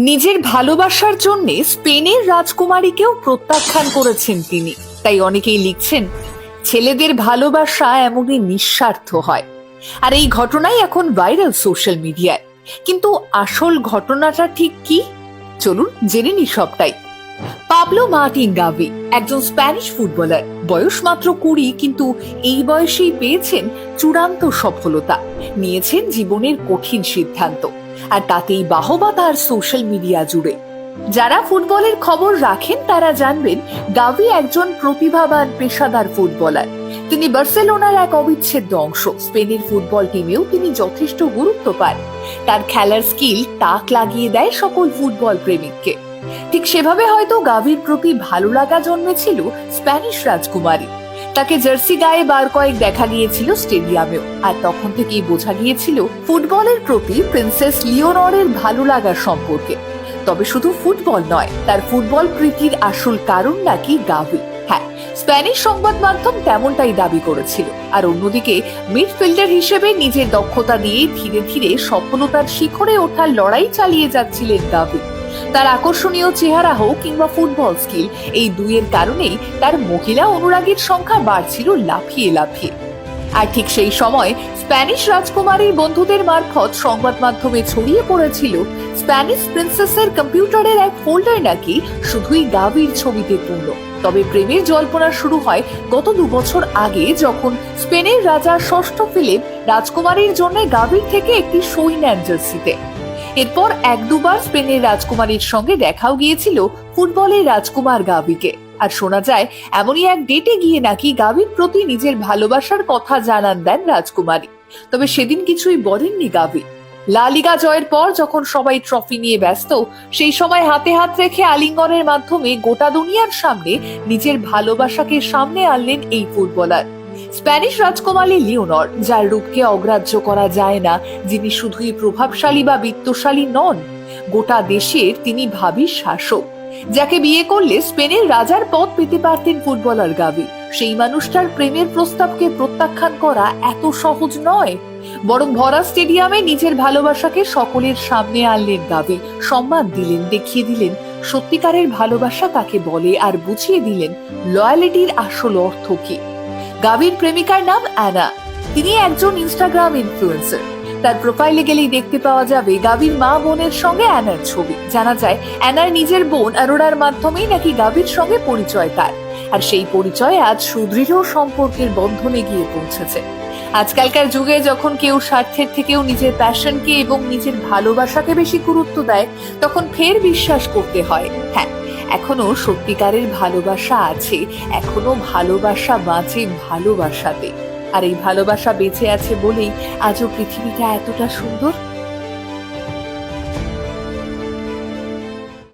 নিজের ভালোবাসার জন্য স্পেনের রাজকুমারীকেও প্রত্যাখ্যান করেছেন তিনি। তাই অনেকেই লিখছেন, ছেলেদের ভালোবাসা এমনই নিঃস্বার্থ হয়। আর এই ঘটনাই এখন ভাইরাল সোশ্যাল মিডিয়ায়। কিন্তু আসল ঘটনাটা ঠিক কি, চলুন জেনে নি সবটাই। পাবলো মার্টিন গাভি একজন স্প্যানিশ ফুটবলার। বয়স মাত্র 20, কিন্তু এই বয়সেই পেয়েছেন চূড়ান্ত সফলতা, নিয়েছেন জীবনের কঠিন সিদ্ধান্ত, আর তাতেই বাহবা তার সোশ্যাল মিডিয়া জুড়ে। যারা ফুটবলের খবর রাখেন তারা জানবেন, গাভি একজন প্রতিভাবান পেশাদার ফুটবলার। তিনি বার্সেলোনার এক অবিচ্ছেদ্য অংশ। স্পেনের ফুটবল টিমেও তিনি যথেষ্ট গুরুত্ব পান। তার খেলার স্কিল তাক লাগিয়ে দেয় সকল ফুটবল প্রেমিককে। ঠিক সেভাবে হয়তো গাভির প্রতি ভালো লাগা জন্মেছিল স্প্যানিশ রাজকুমারী। তাকে জার্সি গায়ে বার কয়েক দেখা গিয়েছিল স্টেডিয়ামেও, আর তখন থেকেই বোঝা গিয়েছিল ফুটবলের প্রতি প্রিন্সেস লিওনরের ভালো লাগার সম্পর্কে। তবে শুধু ফুটবল নয়, তার ফুটবল প্রীতির আসল কারণ নাকি গাভি। হ্যাঁ, স্প্যানিশ সংবাদ মাধ্যম তেমনটাই দাবি করেছিল। আর অন্যদিকে মিডফিল্ডার হিসেবে নিজের দক্ষতা দিয়ে ধীরে ধীরে সফলতার শিখরে ওঠার লড়াই চালিয়ে যাচ্ছিলেন গাভি। তার আকর্ষণীয় চেহারা হোক কিংবা ফুটবল স্কিল, এই দুইয়ের কারণেই তার মহিলা অনুরাগীর সংখ্যা বাড়ছিল লাফিয়ে লাফিয়ে। আর ঠিক সেই সময় স্প্যানিশ রাজকুমারীর বন্ধুদের মারফত সংবাদ মাধ্যমে ছড়িয়ে পড়েছিল স্প্যানিশ প্রিন্সেসের কম্পিউটারের এক ফোল্ডার নাকি শুধুই গাভির ছবিতে পূর্ণ। তবে প্রেমের জল্পনা শুরু হয় গত 2 বছর আগে, যখন স্পেনের রাজা ষষ্ঠ ফিলিপ রাজকুমারীর জন্য গাভির থেকে একটি সই নেন জার্সিতে। এরপর 1-2 বার স্পেনের রাজকুমারীর সঙ্গে দেখাও গিয়েছিল ফুটবলের রাজকুমার গাভিকে। আর শোনা যায়, এমনই এক ডেটে গিয়ে নাকি গাভির প্রতি নিজের ভালোবাসার কথা জানান দেন রাজকুমারী। তবে সেদিন কিছুই বলেননি গাভি। লা লিগা জয়ের পর যখন সবাই ট্রফি নিয়ে ব্যস্ত, সেই সময় হাতে হাত রেখে আলিঙ্গনের মাধ্যমে গোটা দুনিয়ার সামনে নিজের ভালোবাসাকে সামনে আনলেন এই ফুটবলার। স্প্যানিশ রাজকুমারী লিওনর, যার রূপকে অগ্রাহ্য করা যায় না, যিনি শুধুই প্রভাবশালী বা বিত্তশালী নন, গোটা দেশের তিনি ভাবী শাসক। যাকে বিয়ে করলে স্পেনের রাজার পদ পেতে পারতেন ফুটবলার গাভি, সেই মানুষটার প্রেমের প্রস্তাবকে প্রত্যাখ্যান করা এত সহজ নয়। বরং ভরা স্টেডিয়ামে নিজের ভালোবাসাকে সকলের সামনে আনলেন গাভি। সম্মান দিলেন, দেখিয়ে দিলেন সত্যিকারের ভালোবাসা কাকে বলে, আর বুঝিয়ে দিলেন লয়ালিটির আসল অর্থ কি। গাভির প্রেমিকার নাম অ্যানা। তিনি একজন ইনস্টাগ্রাম ইনফ্লুয়েন্সার। তার প্রোফাইলে গেলেই দেখতে পাওয়া যাবে গাভির মা বোনের সঙ্গে অ্যানার ছবি। জানা যায়, অ্যানার নিজের বোন অ্যারোরার মাধ্যমেই নাকি গাভির সঙ্গে পরিচয় তার। আর সেই পরিচয় আজ সুদৃঢ় সম্পর্কের বন্ধনে গিয়ে পৌঁছেছে। আজকালকার যুগে যখন কেউ স্বার্থের থেকেও নিজের প্যাশনকে এবং নিজের ভালোবাসাকে বেশি গুরুত্ব দেয়, তখন ফের বিশ্বাস করতে হয়, হ্যাঁ, এখনো সত্যিকারের ভালোবাসা আছে, এখনো ভালোবাসা বাঁচে ভালোবাসাতে। আর এই ভালোবাসা বেঁচে আছে বলেই আজও পৃথিবীটা এতটা সুন্দর।